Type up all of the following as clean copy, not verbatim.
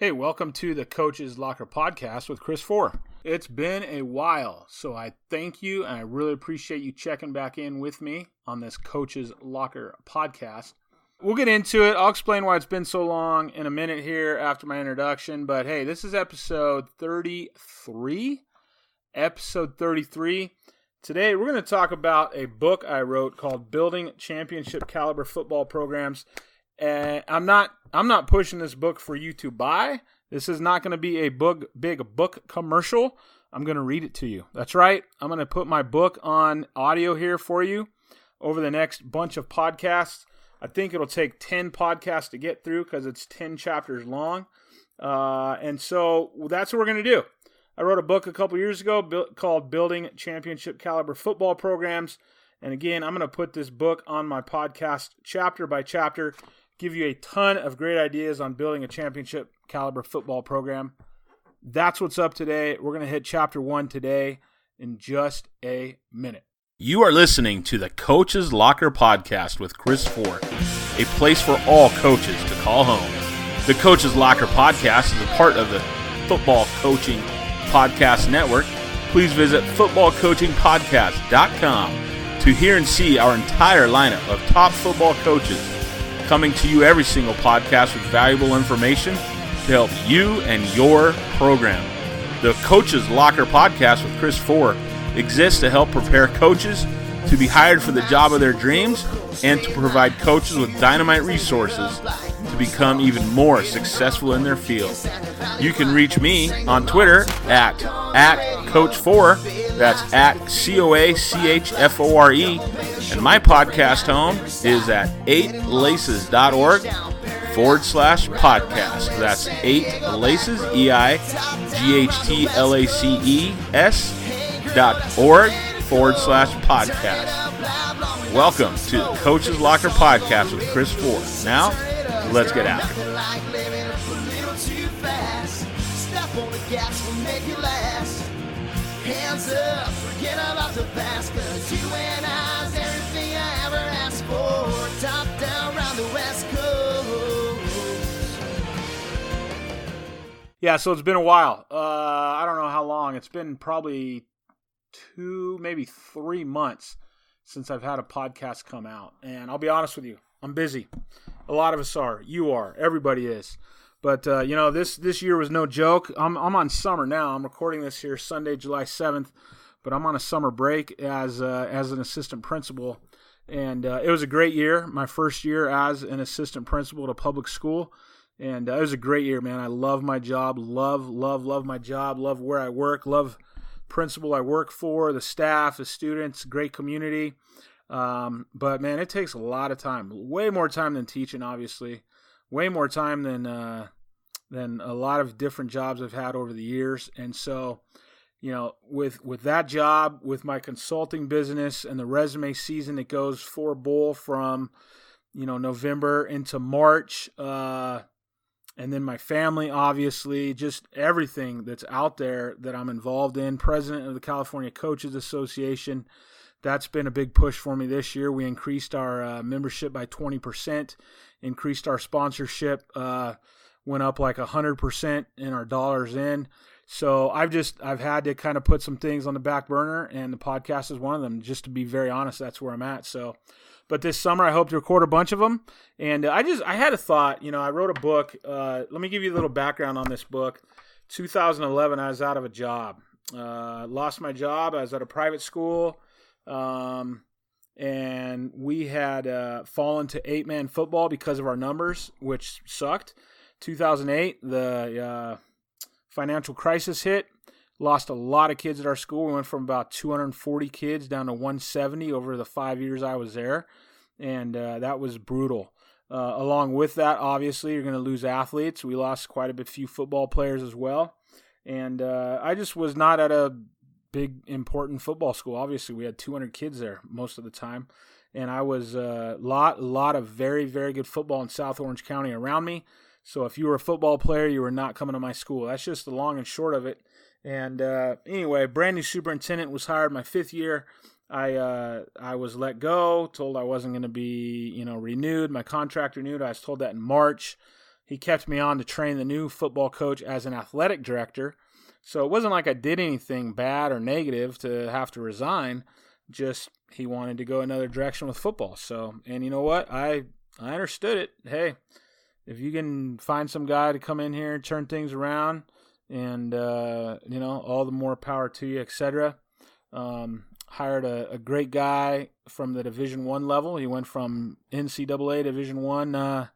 Hey, welcome to the Coach's Locker Podcast with Coach Fore. It's been a while, so I thank you and I really appreciate you checking back in with me on this Coach's Locker Podcast. We'll get into it. I'll explain why it's been so long in a minute here after my introduction, but hey, this is episode 33. Episode 33. Today, we're going to talk about a book I wrote called Building Championship Caliber Football Programs. And I'm not pushing this book for you to buy. This is not going to be a big book commercial. I'm going to read it to you. That's right. I'm going to put my book on audio here for you over the next bunch of podcasts. I think it'll take 10 podcasts to get through because it's 10 chapters long. And so that's what we're going to do. I wrote a book a couple years ago called Building Championship Caliber Football Programs. And again, I'm going to put this book on my podcast chapter by chapter, give you a ton of great ideas on building a championship caliber football program. That's what's up today. We're going to hit chapter 1 today in just a minute. You are listening to the Coach's Locker Podcast with Coach Fore, a place for all coaches to call home. The Coach's Locker Podcast is a part of the Football Coaching Podcast Network. Please visit footballcoachingpodcast.com to hear and see our entire lineup of top football coaches coming to you every single podcast with valuable information to help you and your program. The Coach's Locker Podcast with Coach Fore exists to help prepare coaches to be hired for the job of their dreams and to provide coaches with dynamite resources to become even more successful in their field. You can reach me on Twitter at Coach Fore. That's at COACHFORE. And my podcast home is at 8laces.org/podcast. That's 8laces, EIGHTLACES.org/podcast. Welcome to the Coach's Locker Podcast with Coach Fore. Now, let's get after it. Hands up, forget about the past, 'cause you and I's everything I ever asked for. Top down round the West Coast. Yeah, so it's been a while. I don't know how long. It's been probably 2, maybe 3 months since I've had a podcast come out. And I'll be honest with you, I'm busy. A lot of us are. You are. Everybody is. But, this year was no joke. I'm on summer now. I'm recording this here Sunday, July 7th, but I'm on a summer break as an assistant principal. And it was a great year, my first year as an assistant principal at a public school. And it was a great year, man. I love my job, love my job, love where I work, love principal I work for, the staff, the students, great community. But, man, it takes a lot of time, way more time than teaching, obviously. Way more time than a lot of different jobs I've had over the years. And so, with that job, with my consulting business and the resume season that goes for Bull from, November into March, and then my family, obviously, just everything that's out there that I'm involved in, president of the California Coaches Association. That's been a big push for me this year. We increased our membership by 20%, increased our sponsorship, went up like 100% in our dollars in. So I've had to kind of put some things on the back burner, and the podcast is one of them. Just to be very honest, that's where I'm at. So, but this summer I hope to record a bunch of them. And I had a thought. I wrote a book. Let me give you a little background on this book. 2011, I was out of a job. Lost my job. I was at a private school. And we had fallen to 8-man football because of our numbers, which sucked. 2008, the financial crisis hit. Lost a lot of kids at our school. We went from about 240 kids down to 170 over the 5 years I was there, and that was brutal. Along with that, obviously, you're going to lose athletes. We lost quite a few football players as well, and I just was not at a big, important football school. Obviously, we had 200 kids there most of the time, and I was a lot of very, very good football in South Orange County around me. So if you were a football player, you were not coming to my school. That's just the long and short of it. And anyway, brand new superintendent was hired my 5th year. I was let go, told I wasn't going to be renewed. My contract renewed. I was told that in March. he kept me on to train the new football coach as an athletic director. So it wasn't like I did anything bad or negative to have to resign. Just he wanted to go another direction with football. So, and you know what? I understood it. Hey, if you can find some guy to come in here and turn things around, and all the more power to you, etc. Hired a great guy from the Division I level. He went from NCAA Division I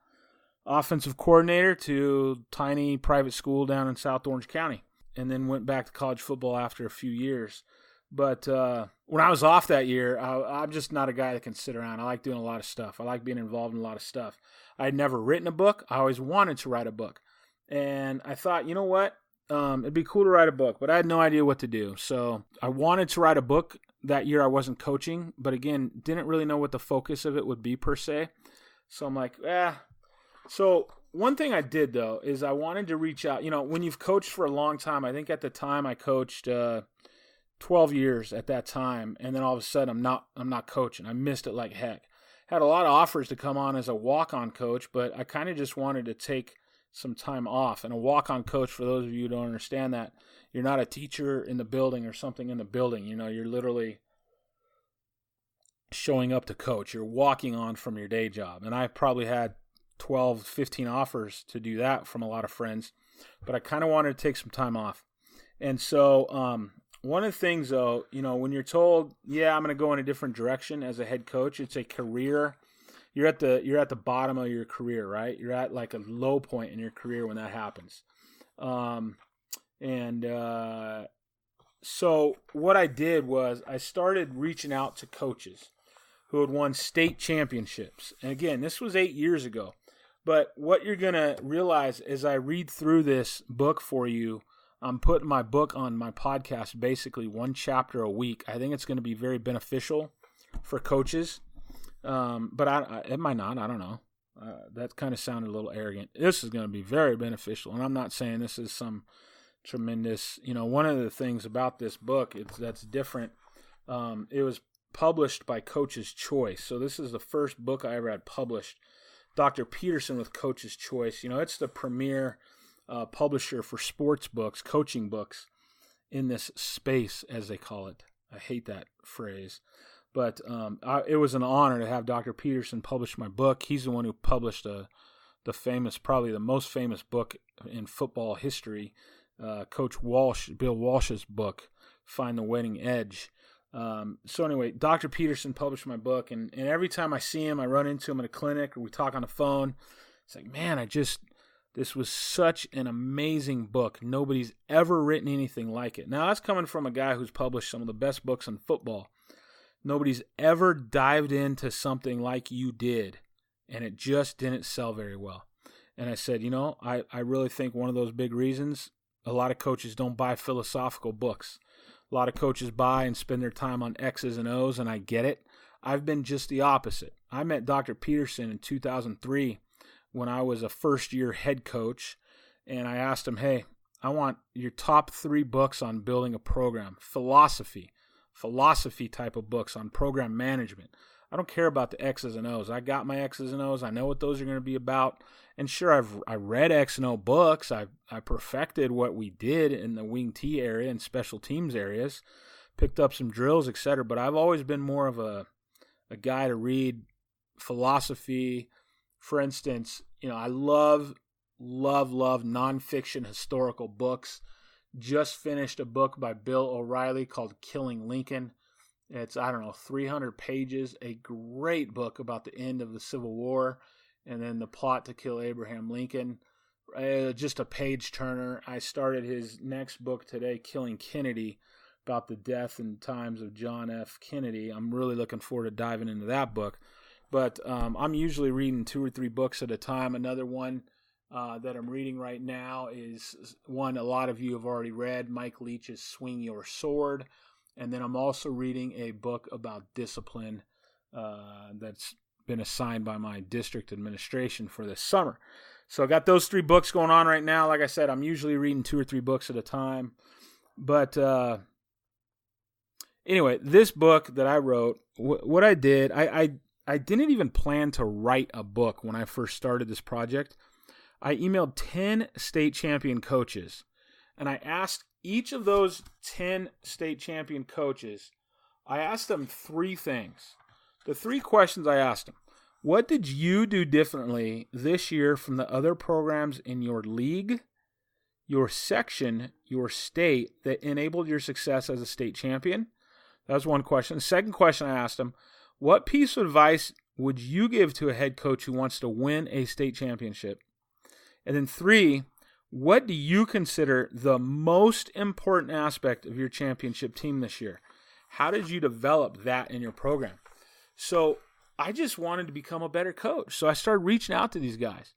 offensive coordinator to tiny private school down in South Orange County, and then went back to college football after a few years. But when I was off that year, I'm just not a guy that can sit around. I like doing a lot of stuff. I like being involved in a lot of stuff. I had never written a book. I always wanted to write a book. And I thought, you know what? It'd be cool to write a book, but I had no idea what to do. So I wanted to write a book. That year I wasn't coaching, but again, didn't really know what the focus of it would be per se. So I'm like, So one thing I did, though, is I wanted to reach out. When you've coached for a long time, I think at the time I coached 12 years at that time, and then all of a sudden I'm not coaching. I missed it like heck. Had a lot of offers to come on as a walk-on coach, but I kind of just wanted to take some time off. And a walk-on coach, for those of you who don't understand that, you're not a teacher in the building or something in the building. You're literally showing up to coach. You're walking on from your day job. And I probably had 12, 15 offers to do that from a lot of friends, but I kind of wanted to take some time off. And so one of the things, though, when you're told, yeah, I'm going to go in a different direction as a head coach, it's a career. You're at the bottom of your career, right? You're at like a low point in your career when that happens. So what I did was I started reaching out to coaches who had won state championships. And again, this was 8 years ago. But what you're going to realize as I read through this book for you, I'm putting my book on my podcast, basically one chapter a week. I think it's going to be very beneficial for coaches. But it might not. I don't know. That kind of sounded a little arrogant. This is going to be very beneficial. And I'm not saying this is some tremendous, one of the things about this book that's different. It was published by Coach's Choice. So this is the first book I ever had published. Dr. Peterson with Coach's Choice. It's the premier publisher for sports books, coaching books in this space, as they call it. I hate that phrase. But it was an honor to have Dr. Peterson publish my book. He's the one who published the famous, probably the most famous book in football history, Bill Walsh's book, Find the Winning Edge. So anyway, Dr. Peterson published my book, and every time I see him, I run into him at a clinic or we talk on the phone. It's like, man, this was such an amazing book. Nobody's ever written anything like it. Now, that's coming from a guy who's published some of the best books on football. Nobody's ever dived into something like you did, and it just didn't sell very well. And I said, I really think one of those big reasons, a lot of coaches don't buy philosophical books. A lot of coaches buy and spend their time on X's and O's, and I get it. I've been just the opposite. I met Dr. Peterson in 2003 when I was a first-year head coach, and I asked him, hey, I want your top 3 books on building a program, philosophy type of books on program management. I don't care about the X's and O's. I got my X's and O's. I know what those are going to be about. And sure, I read X and O books. I perfected what we did in the wing T area and special teams areas, picked up some drills, etc. But I've always been more of a guy to read philosophy. For instance, I love nonfiction historical books. Just finished a book by Bill O'Reilly called Killing Lincoln. It's, 300 pages, a great book about the end of the Civil War and then the plot to kill Abraham Lincoln. Just a page turner. I started his next book today, Killing Kennedy, about the death and times of John F. Kennedy. I'm really looking forward to diving into that book. But I'm usually reading 2 or 3 books at a time. Another one that I'm reading right now is one a lot of you have already read, Mike Leach's Swing Your Sword. And then I'm also reading a book about discipline that's been assigned by my district administration for this summer. So I got those 3 books going on right now. Like I said, I'm usually reading 2 or 3 books at a time. But anyway, this book that I wrote, what I did, I didn't even plan to write a book when I first started this project. I emailed 10 state champion coaches, and I asked each of those 10 state champion coaches, I asked them 3 things. The 3 questions I asked them: what did you do differently this year from the other programs in your league, your section, your state that enabled your success as a state champion? That was one question. The second question I asked them: what piece of advice would you give to a head coach who wants to win a state championship? And then 3, what do you consider the most important aspect of your championship team this year? How did you develop that in your program? So I just wanted to become a better coach. So I started reaching out to these guys.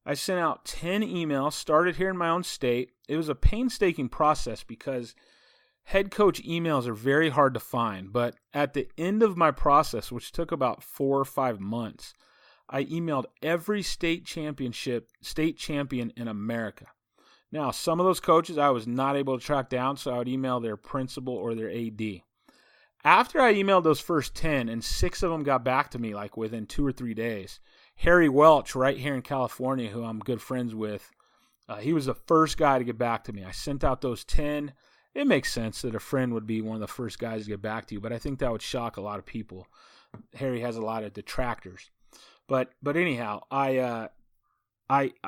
I sent out 10 emails, started here in my own state. It was a painstaking process because head coach emails are very hard to find. But at the end of my process, which took about 4 or 5 months, I emailed every state champion in America. Now, some of those coaches I was not able to track down, so I would email their principal or their AD. After I emailed those first 10, and 6 of them got back to me like within 2 or 3 days, Harry Welch, right here in California, who I'm good friends with, he was the first guy to get back to me. I sent out those 10. It makes sense that a friend would be one of the first guys to get back to you, but I think that would shock a lot of people. Harry has a lot of detractors. But anyhow, I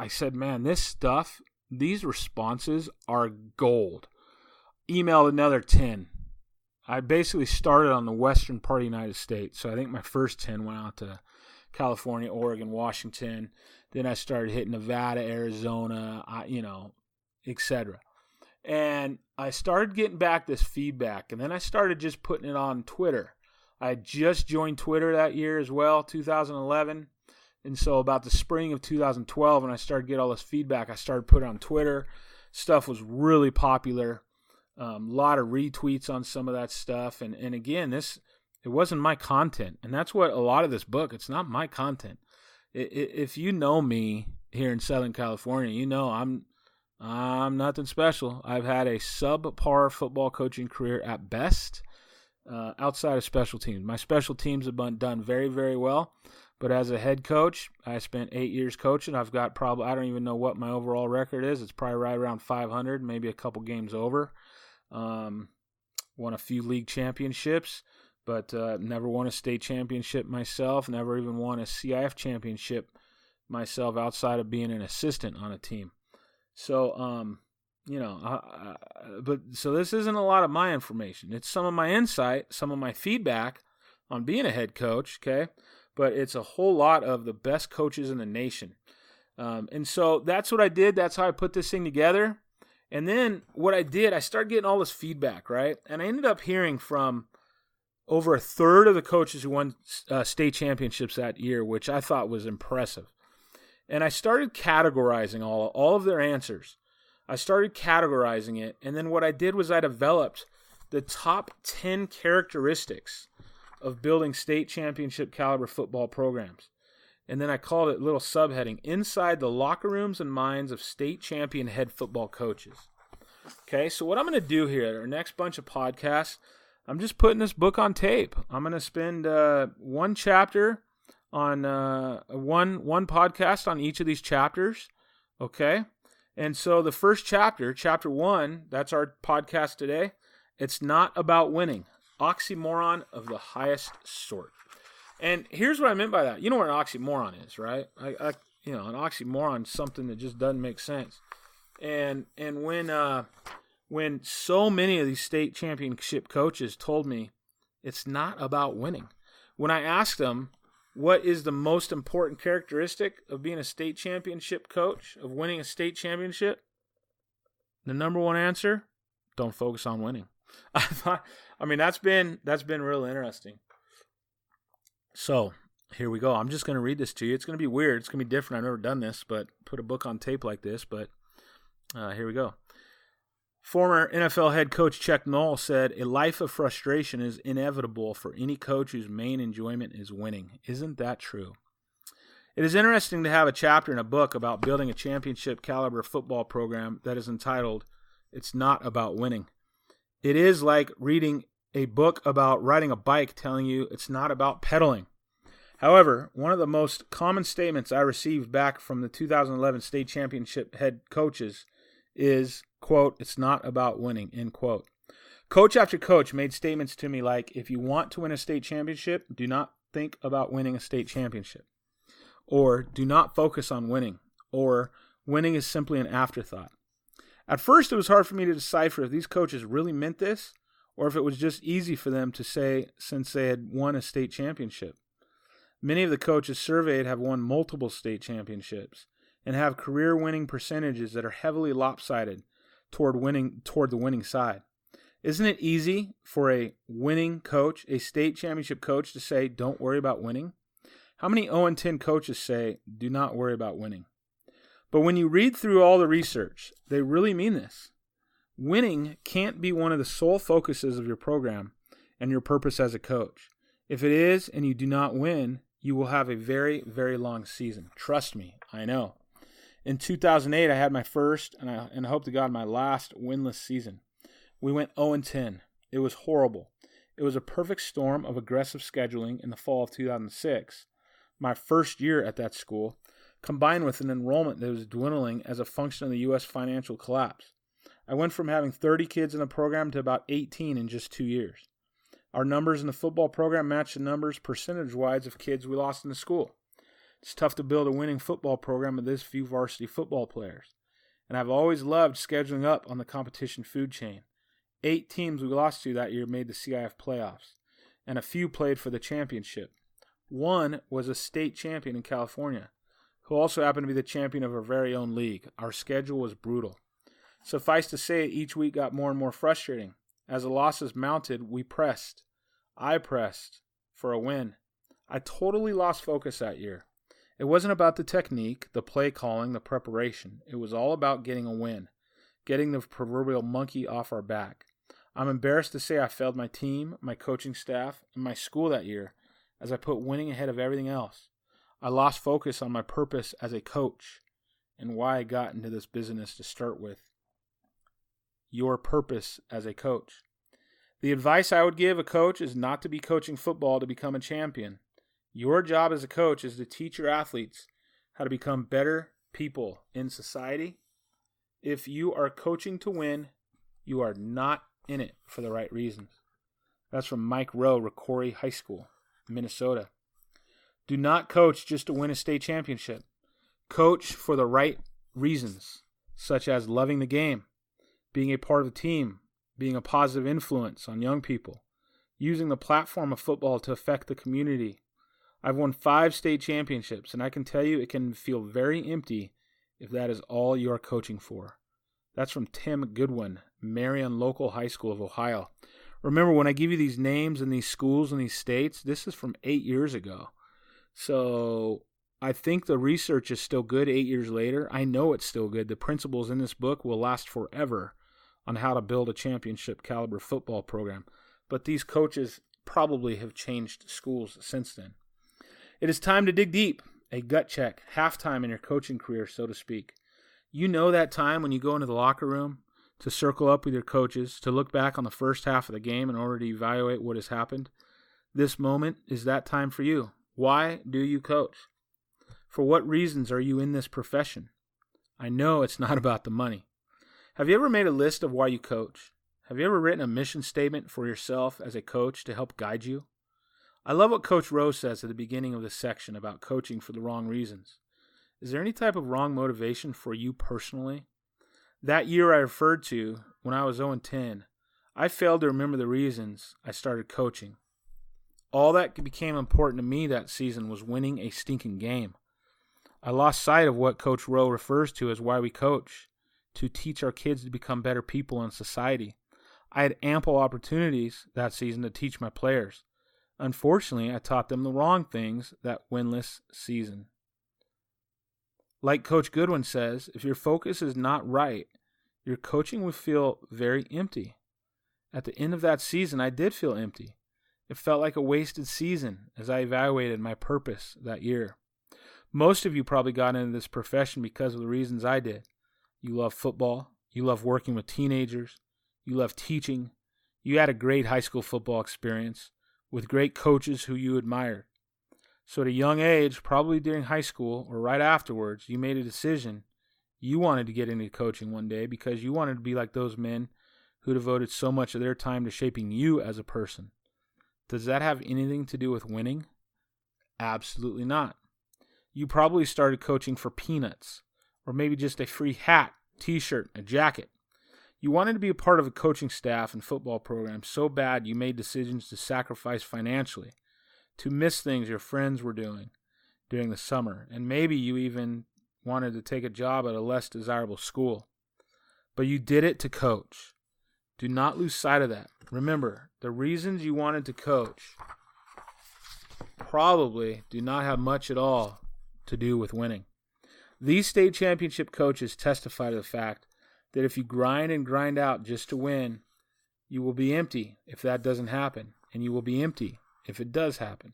said, man, this stuff, these responses are gold. Emailed another 10. I basically started on the western part of the United States. So I think my first 10 went out to California, Oregon, Washington. Then I started hitting Nevada, Arizona, etc. And I started getting back this feedback. And then I started just putting it on Twitter. I had just joined Twitter that year as well, 2011. And so about the spring of 2012, when I started getting all this feedback, I started putting it on Twitter. Stuff was really popular. A lot of retweets on some of that stuff. And again, it wasn't my content. And that's what a lot of this book, it's not my content. If you know me here in Southern California, you know I'm nothing special. I've had a subpar football coaching career at best, outside of special teams. My special teams have been done very, very well. But as a head coach, I spent 8 years coaching. I've got I don't even know what my overall record is. It's probably right around 500, maybe a couple games over. Won a few league championships, but never won a state championship myself. Never even won a CIF championship myself outside of being an assistant on a team. So, so this isn't a lot of my information. It's some of my insight, some of my feedback on being a head coach, okay? But it's a whole lot of the best coaches in the nation. And so that's what I did. That's how I put this thing together. And then what I did, I started getting all this feedback, right? And I ended up hearing from over a third of the coaches who won state championships that year, which I thought was impressive. And I started categorizing all of their answers. I started categorizing it. And then what I did was I developed the top 10 characteristics of building state championship caliber football programs. And then I called it, little subheading, Inside the Locker Rooms and Minds of State Champion Head Football Coaches. Okay, so what I'm going to do here, our next bunch of podcasts, I'm just putting this book on tape. I'm going to spend one chapter on one podcast on each of these chapters, okay? And so the first chapter, chapter 1, that's our podcast today. It's not about winning. Oxymoron of the highest sort. And here's what I meant by that. You know what an oxymoron is, right? An oxymoron is something that just doesn't make sense. And when so many of these state championship coaches told me it's not about winning, when I asked them what is the most important characteristic of being a state championship coach, of winning a state championship, the number one answer, don't focus on winning. That's been real interesting. So here we go. I'm just going to read this to you. It's going to be weird. It's going to be different. I've never done this, but put a book on tape like this. But here we go. Former NFL head coach Chuck Noll said, "A life of frustration is inevitable for any coach whose main enjoyment is winning." Isn't that true? It is interesting to have a chapter in a book about building a championship caliber football program that is entitled, "It's Not About Winning." It is like reading a book about riding a bike telling you it's not about pedaling. However, one of the most common statements I received back from the 2011 state championship head coaches is, quote, "It's not about winning," end quote. Coach after coach made statements to me like, if you want to win a state championship, do not think about winning a state championship. Or do not focus on winning. Or winning is simply an afterthought. At first, it was hard for me to decipher if these coaches really meant this or if it was just easy for them to say since they had won a state championship. Many of the coaches surveyed have won multiple state championships and have career-winning percentages that are heavily lopsided toward the winning side. Isn't it easy for a winning coach, a state championship coach, to say, don't worry about winning? How many 0-10 coaches say, do not worry about winning? But when you read through all the research, they really mean this. Winning can't be one of the sole focuses of your program and your purpose as a coach. If it is and you do not win, you will have a very, very long season. Trust me, I know. In 2008, I had my first, and I hope to God, my last winless season. We went 0-10. It was horrible. It was a perfect storm of aggressive scheduling in the fall of 2006, my first year at that school, combined with an enrollment that was dwindling as a function of the U.S. financial collapse. I went from having 30 kids in the program to about 18 in just 2 years. Our numbers in the football program matched the numbers percentage-wise of kids we lost in the school. It's tough to build a winning football program with this few varsity football players. And I've always loved scheduling up on the competition food chain. 8 teams we lost to that year made the CIF playoffs, and a few played for the championship. One was a state champion in California, who also happened to be the champion of our very own league. Our schedule was brutal. Suffice to say, each week got more and more frustrating. As the losses mounted, we pressed. I pressed for a win. I totally lost focus that year. It wasn't about the technique, the play calling, the preparation. It was all about getting a win, getting the proverbial monkey off our back. I'm embarrassed to say I failed my team, my coaching staff, and my school that year as I put winning ahead of everything else. I lost focus on my purpose as a coach and why I got into this business to start with. Your purpose as a coach. The advice I would give a coach is not to be coaching football to become a champion. Your job as a coach is to teach your athletes how to become better people in society. If you are coaching to win, you are not in it for the right reasons. That's from Mike Rowe, Rocori High School, Minnesota. Do not coach just to win a state championship. Coach for the right reasons, such as loving the game, being a part of a team, being a positive influence on young people, using the platform of football to affect the community. I've won 5 state championships, and I can tell you it can feel very empty if that is all you are coaching for. That's from Tim Goodwin, Marion Local High School of Ohio. Remember, when I give you these names and these schools and these states, this is from 8 years ago. So I think the research is still good 8 years later. I know it's still good. The principles in this book will last forever on how to build a championship caliber football program. But these coaches probably have changed schools since then. It is time to dig deep, a gut check, halftime in your coaching career, so to speak. You know that time when you go into the locker room to circle up with your coaches, to look back on the first half of the game in order to evaluate what has happened? This moment is that time for you. Why do you coach? For what reasons are you in this profession? I know it's not about the money. Have you ever made a list of why you coach? Have you ever written a mission statement for yourself as a coach to help guide you? I love what Coach Rose says at the beginning of this section about coaching for the wrong reasons. Is there any type of wrong motivation for you personally? That year I referred to, when I was 0-10, I failed to remember the reasons I started coaching. All that became important to me that season was winning a stinking game. I lost sight of what Coach Rowe refers to as why we coach, to teach our kids to become better people in society. I had ample opportunities that season to teach my players. Unfortunately, I taught them the wrong things that winless season. Like Coach Goodwin says, if your focus is not right, your coaching will feel very empty. At the end of that season, I did feel empty. It felt like a wasted season as I evaluated my purpose that year. Most of you probably got into this profession because of the reasons I did. You love football. You love working with teenagers. You love teaching. You had a great high school football experience with great coaches who you admired. So at a young age, probably during high school or right afterwards, you made a decision. You wanted to get into coaching one day because you wanted to be like those men who devoted so much of their time to shaping you as a person. Does that have anything to do with winning? Absolutely not. You probably started coaching for peanuts, or maybe just a free hat, t-shirt, a jacket. You wanted to be a part of a coaching staff and football program so bad you made decisions to sacrifice financially, to miss things your friends were doing during the summer, and maybe you even wanted to take a job at a less desirable school. But you did it to coach. Do not lose sight of that. Remember, the reasons you wanted to coach probably do not have much at all to do with winning. These state championship coaches testify to the fact that if you grind and grind out just to win, you will be empty if that doesn't happen, and you will be empty if it does happen.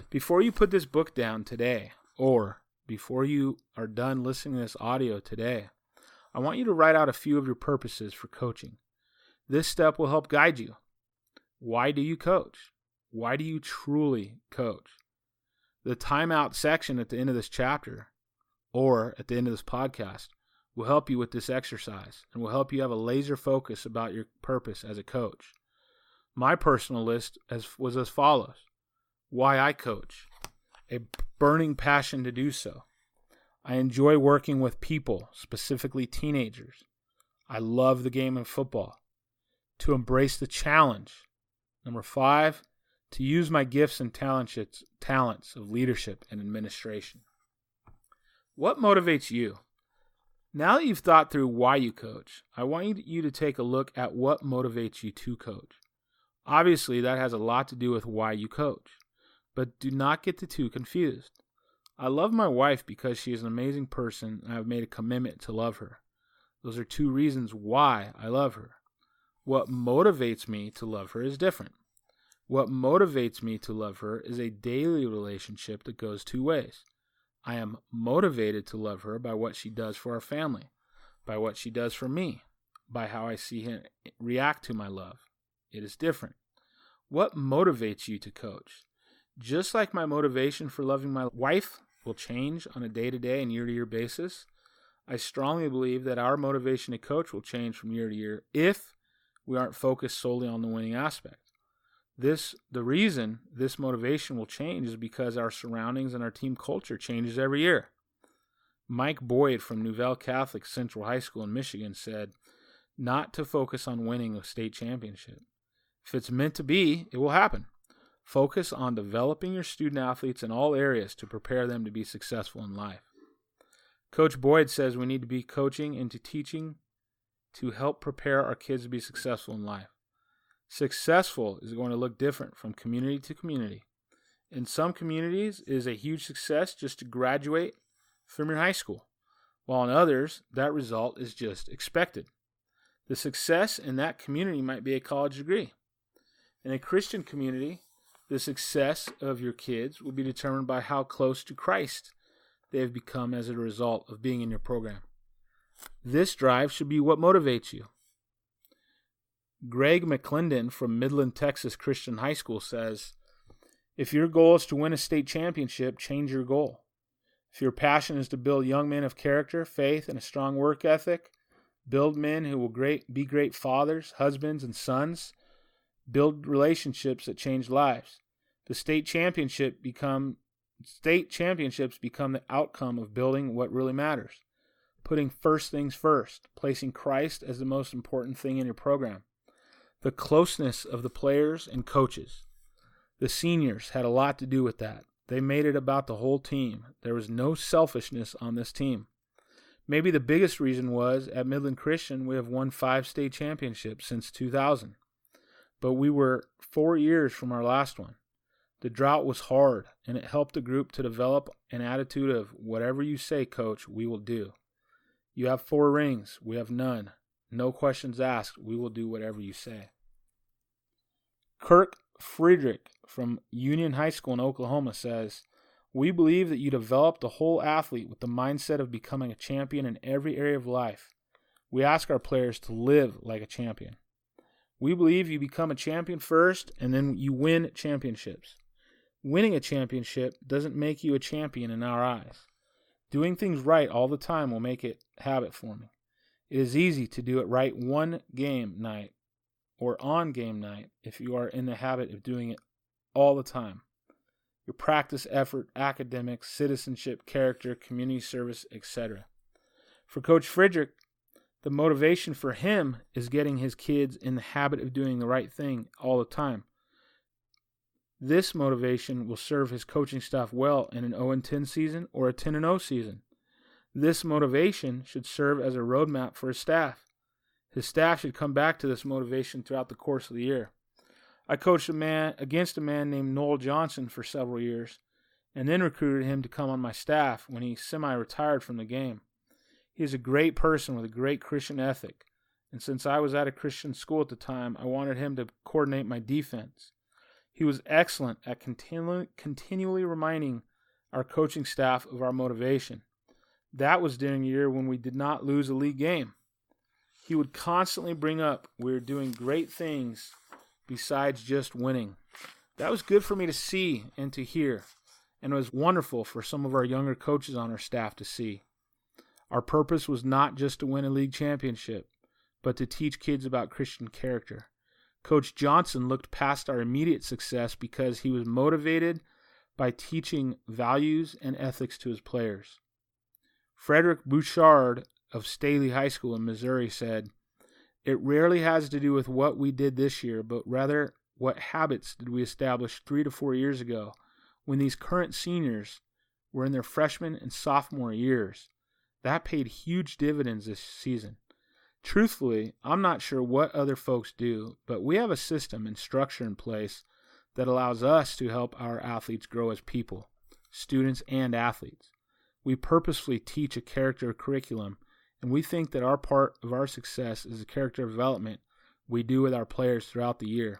Before you put this book down today, or before you are done listening to this audio today, I want you to write out a few of your purposes for coaching. This step will help guide you. Why do you coach? Why do you truly coach? The timeout section at the end of this chapter, or at the end of this podcast, will help you with this exercise and will help you have a laser focus about your purpose as a coach. My personal list was as follows. Why I coach. A burning passion to do so. I enjoy working with people, specifically teenagers. I love the game of football. To embrace the challenge. Number 5, to use my gifts and talents of leadership and administration. What motivates you? Now that you've thought through why you coach, I want you to take a look at what motivates you to coach. Obviously, that has a lot to do with why you coach, but do not get the two confused. I love my wife because she is an amazing person and I've made a commitment to love her. Those are 2 reasons why I love her. What motivates me to love her is different. What motivates me to love her is a daily relationship that goes 2 ways. I am motivated to love her by what she does for our family, by what she does for me, by how I see her react to my love. It is different. What motivates you to coach? Just like my motivation for loving my wife will change on a day-to-day and year-to-year basis, I strongly believe that our motivation to coach will change from year to year if we aren't focused solely on the winning aspect. The reason this motivation will change is because our surroundings and our team culture changes every year. Mike Boyd from Nouvelle Catholic Central High School in Michigan said, not to focus on winning a state championship. If it's meant to be, it will happen. Focus on developing your student athletes in all areas to prepare them to be successful in life. Coach Boyd says we need to be coaching and to teaching to help prepare our kids to be successful in life. Successful is going to look different from community to community. In some communities, it is a huge success just to graduate from your high school, while in others, that result is just expected. The success in that community might be a college degree. In a Christian community, the success of your kids will be determined by how close to Christ they have become as a result of being in your program. This drive should be what motivates you. Greg McClendon from Midland, Texas Christian High School says, if your goal is to win a state championship, change your goal. If your passion is to build young men of character, faith, and a strong work ethic, build men who will be great fathers, husbands, and sons, build relationships that change lives. The state championships become the outcome of building what really matters. Putting first things first, placing Christ as the most important thing in your program. The closeness of the players and coaches. The seniors had a lot to do with that. They made it about the whole team. There was no selfishness on this team. Maybe the biggest reason was, at Midland Christian, we have won 5 state championships since 2000. But we were 4 years from our last one. The drought was hard, and it helped the group to develop an attitude of, whatever you say, coach, we will do. You have 4 rings, we have none. No questions asked, we will do whatever you say. Kirk Friedrich from Union High School in Oklahoma says, we believe that you develop the whole athlete with the mindset of becoming a champion in every area of life. We ask our players to live like a champion. We believe you become a champion first, and then you win championships. Winning a championship doesn't make you a champion in our eyes. Doing things right all the time will make it habit forming. It is easy to do it right one game night or on game night if you are in the habit of doing it all the time. Your practice, effort, academics, citizenship, character, community service, etc. For Coach Frederick, the motivation for him is getting his kids in the habit of doing the right thing all the time. This motivation will serve his coaching staff well in an 0-10 season or a 10-0 season. This motivation should serve as a roadmap for his staff. His staff should come back to this motivation throughout the course of the year. I coached against a man named Noel Johnson for several years, and then recruited him to come on my staff when he semi-retired from the game. He is a great person with a great Christian ethic, and since I was at a Christian school at the time, I wanted him to coordinate my defense. He was excellent at continually reminding our coaching staff of our motivation. That was during a year when we did not lose a league game. He would constantly bring up we were doing great things besides just winning. That was good for me to see and to hear, and it was wonderful for some of our younger coaches on our staff to see. Our purpose was not just to win a league championship, but to teach kids about Christian character. Coach Johnson looked past our immediate success because he was motivated by teaching values and ethics to his players. Frederick Bouchard of Staley High School in Missouri said, "It rarely has to do with what we did this year, but rather what habits did we establish 3 to 4 years ago when these current seniors were in their freshman and sophomore years. That paid huge dividends this season. Truthfully, I'm not sure what other folks do, but we have a system and structure in place that allows us to help our athletes grow as people, students and athletes. We purposefully teach a character curriculum, and we think that our part of our success is the character development we do with our players throughout the year.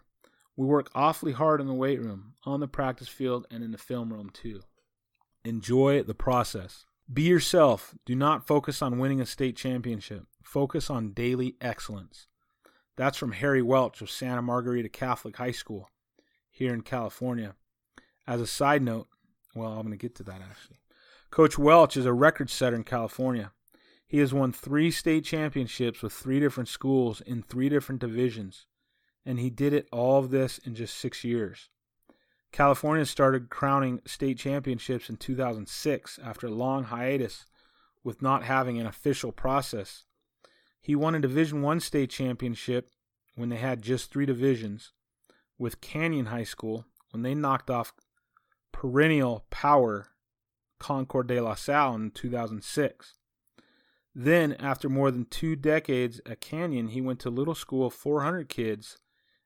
We work awfully hard in the weight room, on the practice field, and in the film room too. Enjoy the process. Be yourself. Do not focus on winning a state championship. Focus on daily excellence." That's from Harry Welch of Santa Margarita Catholic High School here in California. As a side note, well, I'm going to get to that actually. Coach Welch is a record setter in California. He has won 3 state championships with 3 different schools in 3 different divisions, and he did all of this in just 6 years. California started crowning state championships in 2006 after a long hiatus with not having an official process. He won a Division I state championship when they had just 3 divisions with Canyon High School when they knocked off perennial power Concord de La Salle in 2006. Then, after more than 2 decades at Canyon, he went to a little school of 400 kids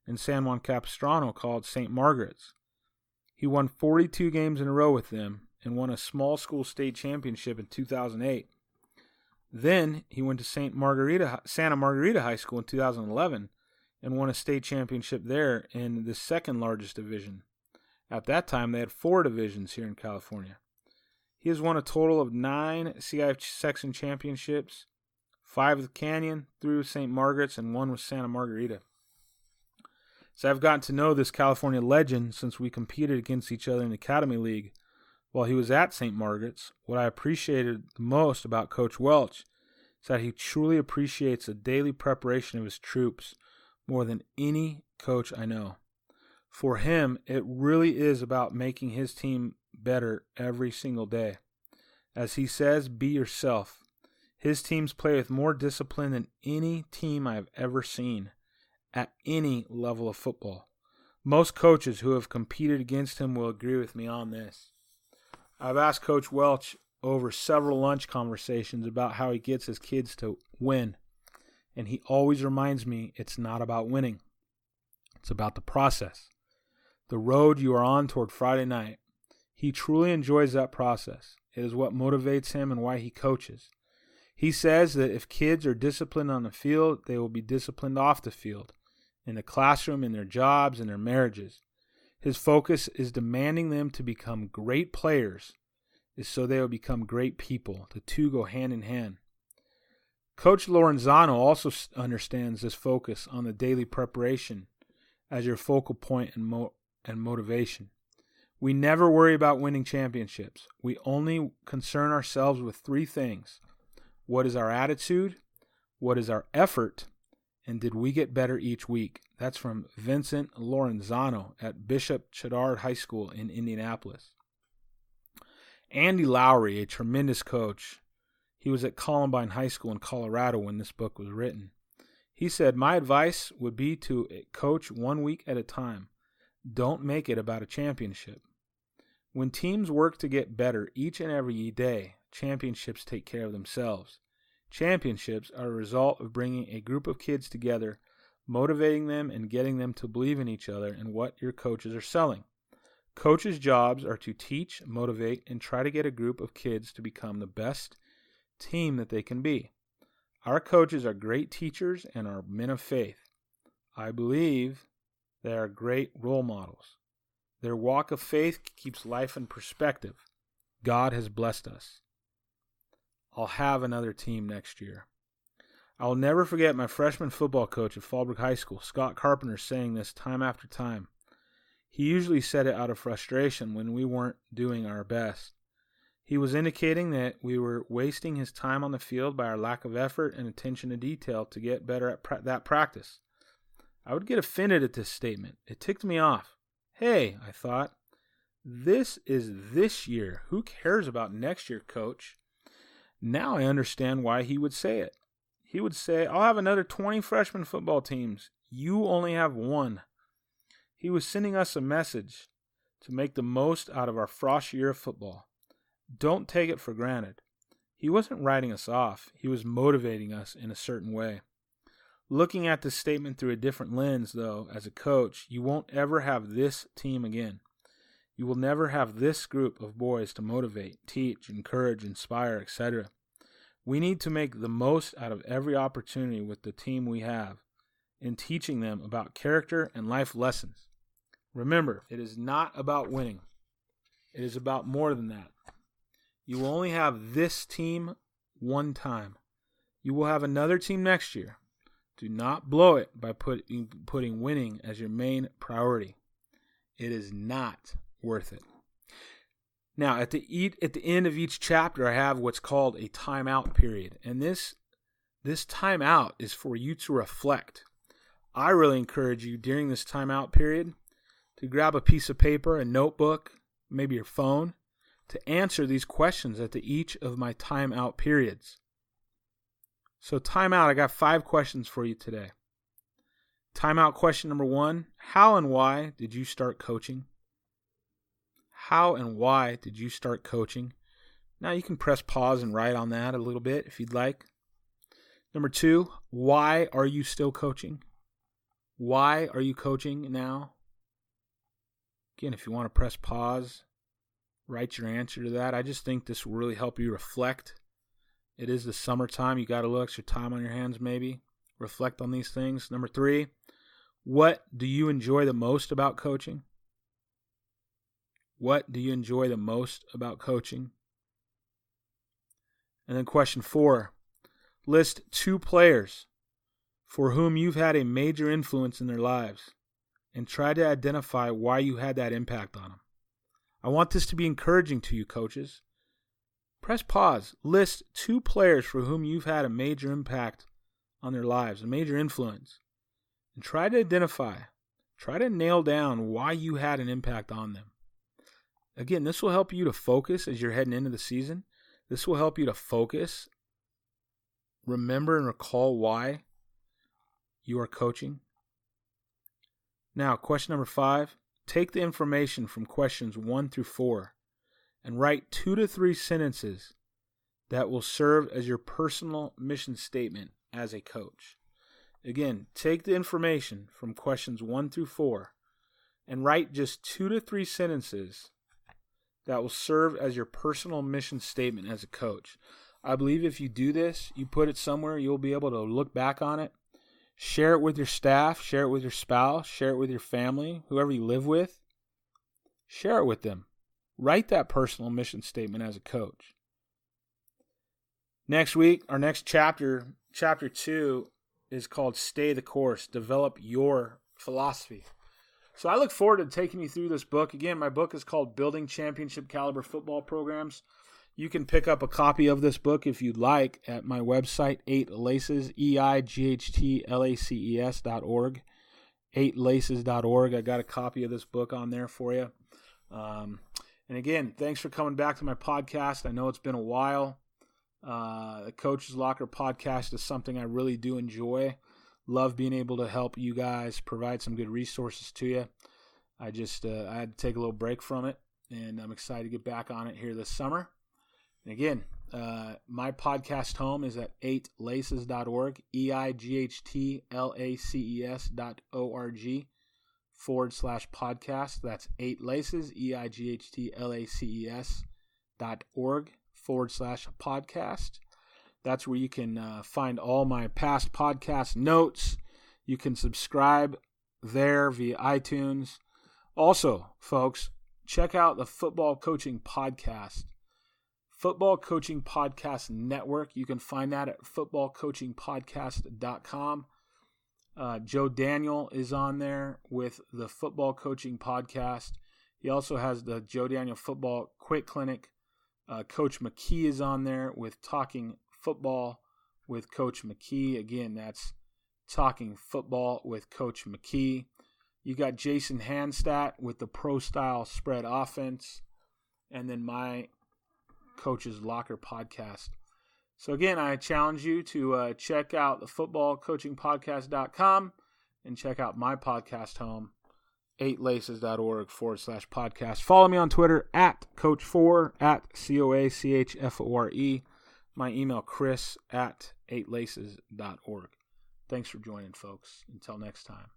in San Juan Capistrano called St. Margaret's. He won 42 games in a row with them and won a small school state championship in 2008. Then he went to Santa Margarita High School in 2011 and won a state championship there in the second largest division. At that time, they had 4 divisions here in California. He has won a total of 9 CI section championships, 5 with Canyon, 3 with St. Margaret's, and 1 with Santa Margarita. So I've gotten to know this California legend since we competed against each other in the Academy League while he was at St. Margaret's. What I appreciated the most about Coach Welch is that he truly appreciates the daily preparation of his troops more than any coach I know. For him, it really is about making his team better every single day. As he says, be yourself. His teams play with more discipline than any team I have ever seen at any level of football. Most coaches who have competed against him will agree with me on this. I've asked Coach Welch over several lunch conversations about how he gets his kids to win, and he always reminds me it's not about winning. It's about the process, the road you are on toward Friday night. He truly enjoys that process. It is what motivates him and why he coaches. He says that if kids are disciplined on the field, they will be disciplined off the field, in the classroom, in their jobs, in their marriages. His focus is demanding them to become great players, is so they will become great people. The two go hand in hand. Coach Lorenzano also understands this focus on the daily preparation as your focal point and motivation. We never worry about winning championships. We only concern ourselves with 3 things. What is our attitude? What is our effort? And did we get better each week? That's from Vincent Lorenzano at Bishop Chadard High School in Indianapolis. Andy Lowry, a tremendous coach, he was at Columbine High School in Colorado when this book was written. He said, "My advice would be to coach 1 week at a time. Don't make it about a championship. When teams work to get better each and every day, championships take care of themselves. Championships are a result of bringing a group of kids together, motivating them and getting them to believe in each other and what your coaches are selling. Coaches' jobs are to teach, motivate, and try to get a group of kids to become the best team that they can be. Our coaches are great teachers and are men of faith. I believe they are great role models. Their walk of faith keeps life in perspective. God has blessed us. I'll have another team next year." I will never forget my freshman football coach at Fallbrook High School, Scott Carpenter, saying this time after time. He usually said it out of frustration when we weren't doing our best. He was indicating that we were wasting his time on the field by our lack of effort and attention to detail to get better at that practice. I would get offended at this statement. It ticked me off. Hey, I thought, this is this year. Who cares about next year, coach? Now I understand why he would say it. He would say, I'll have another 20 freshman football teams. You only have 1. He was sending us a message to make the most out of our frost year of football. Don't take it for granted. He wasn't writing us off. He was motivating us in a certain way. Looking at this statement through a different lens, though, as a coach, you won't ever have this team again. You will never have this group of boys to motivate, teach, encourage, inspire, etc. We need to make the most out of every opportunity with the team we have in teaching them about character and life lessons. Remember, it is not about winning. It is about more than that. You will only have this team one time. You will have another team next year. Do not blow it by putting winning as your main priority. It is not worth it. Now, at the end of each chapter, I have what's called a timeout period. And this timeout is for you to reflect. I really encourage you during this timeout period to grab a piece of paper, a notebook, maybe your phone, to answer these questions at each of my timeout periods. So timeout, I got 5 questions for you today. Timeout question number 1, how and why did you start coaching? How and why did you start coaching? Now you can press pause and write on that a little bit if you'd like. Number 2, why are you still coaching? Why are you coaching now? Again, if you want to press pause, write your answer to that. I just think this will really help you reflect. It is the summertime. You got a little extra time on your hands maybe. Reflect on these things. Number 3, what do you enjoy the most about coaching? What do you enjoy the most about coaching? And then question 4, list 2 players for whom you've had a major influence in their lives and try to identify why you had that impact on them. I want this to be encouraging to you, coaches. Press pause. List 2 players for whom you've had a major impact on their lives, a major influence, and try to identify, try to nail down why you had an impact on them. Again, this will help you to focus as you're heading into the season. This will help you to focus, remember and recall why you are coaching. Now, question number 5, take the information from questions 1 through 4 and write 2 to 3 sentences that will serve as your personal mission statement as a coach. Again, take the information from questions 1 through 4 and write just 2 to 3 sentences that will serve as your personal mission statement as a coach. I believe if you do this, you put it somewhere, you'll be able to look back on it, share it with your staff, share it with your spouse, share it with your family, whoever you live with. Share it with them. Write that personal mission statement as a coach. Next week, our next chapter 2, is called Stay the Course, Develop Your Philosophy. So I look forward to taking you through this book. Again, my book is called Building Championship Caliber Football Programs. You can pick up a copy of this book if you'd like at my website, 8laces, EIGHTLACES.org, 8laces.org. I got a copy of this book on there for you. And again, thanks for coming back to my podcast. I know it's been a while. The Coach's Locker podcast is something I really do enjoy. Love being able to help you guys, provide some good resources to you. I had to take a little break from it, and I'm excited to get back on it here this summer. And again, my podcast home is at 8laces.org, EIGHTLACES.org/podcast. That's 8laces, EIGHTLACES.org/podcast. That's where you can find all my past podcast notes. You can subscribe there via iTunes. Also, folks, check out the Football Coaching Podcast. Football Coaching Podcast Network. You can find that at footballcoachingpodcast.com. Joe Daniel is on there with the Football Coaching Podcast. He also has the Joe Daniel Football Quick Clinic. Coach McKee is on there with Talking Football with Coach McKee. Again, that's Talking Football with Coach McKee. You got Jason Handstatt with the Pro Style Spread Offense. And then my Coach's Locker podcast. So again, I challenge you to check out the footballcoachingpodcast.com and check out my podcast home, 8laces.org/podcast. Follow me on Twitter at Coach Fore, at COACHFORE. My email, Chris at 8laces.org. Thanks for joining, folks. Until next time.